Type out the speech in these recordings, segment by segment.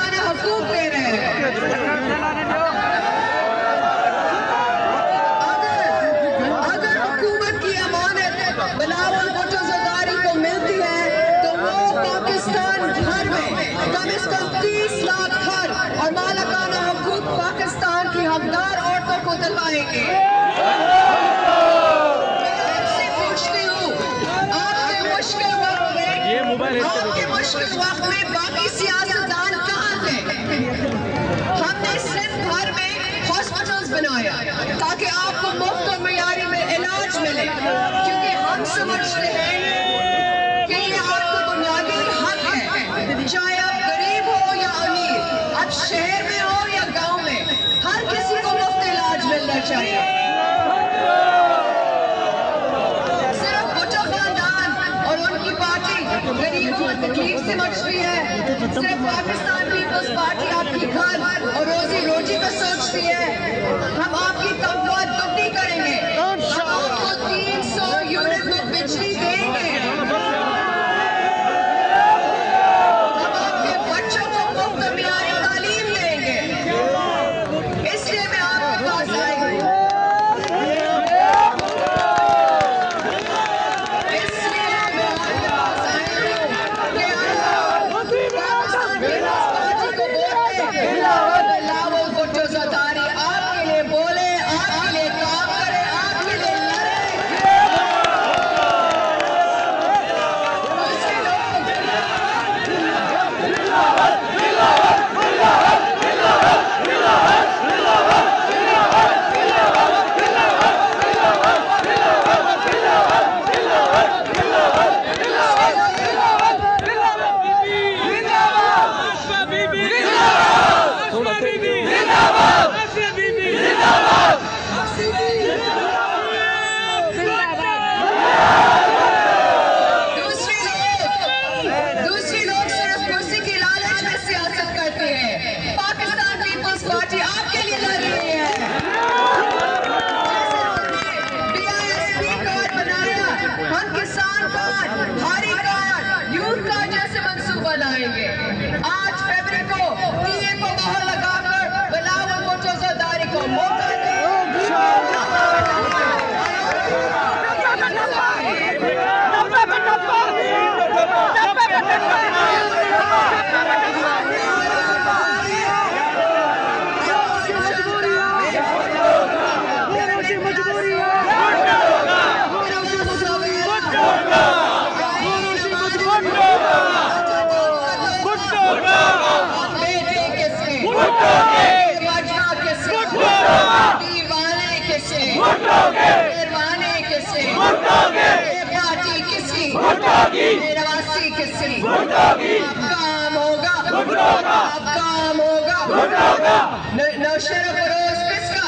मालाकाना हुकूक दे रहे हैं। अगर हुकूमत की अमानत बिलावल भुट्टो ज़रदारी को मिलती है तो वो पाकिस्तान भर में कम से कम 30 लाख घर और मालाकाना हुकूक पाकिस्तान की हकदार औरतों को दिलवाएंगे। आपके मुश्किल वक्त में बाकी सियासतदान कहाँ थे? हमने सिर्फ घर में हॉस्पिटल्स बनाया ताकि आपको मुफ्त और मयारी में इलाज मिले, क्योंकि हम समझते हैं कि ये आपको बुनियादी हक है, चाहे आप गरीब हो या अमीर, आप शहर में हो या गांव में, हर किसी को मुफ्त इलाज मिलना चाहिए। गरीबों को तकलीफ समझती है, सिर्फ पाकिस्तान पीपल्स पार्टी आपकी घर और रोजी रोटी को सोचती है। हम आपकी तवक्कुआत दुगनी करेंगे, हम आपको 300 यूनिट में बिजली देंगे, हम आपके बच्चों को मुफ्त मियारी तालीम देंगे। इसलिए मैं आपके पास आई हूँ, बिलावल भुट्टो ज़रदारी आपके लिए बोले, आपके लिए काम करे, आपके लिए लड़े। दूसरी लोग सिर्फ कुर्सी की लालच में सियासत करते हैं। पाकिस्तान पीपल्स पार्टी आपके लिए लड़ रही है। जैसे हमने BISP कार्ड बनाया, हम किसान कार्ड, भारी कार्ड, यूथ कार्ड जैसे मंसूबा लाएंगे। आज फरवरी को टीए को मोहर लगाकर बिलावल भुट्टो ज़रदारी को मौका दें। काम होगा, काम होगा। नौशरफरोज किसका?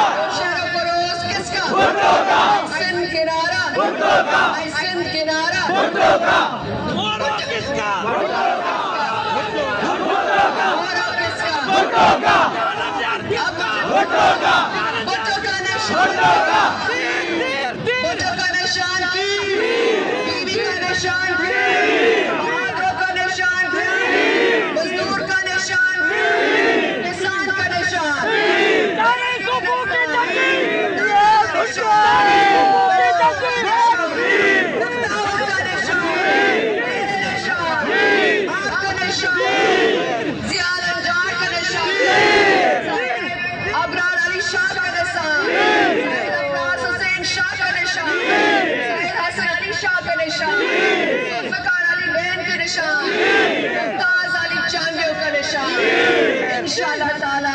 नौशरफरोज किसका? सिंध किनारा, सिंध किनारा किसका? भुट्टो का निशान, बीवी का निशान, बहादुरों का निशान, मजदूर का निशान, किसान का निशान, इंशाअल्लाह ताला।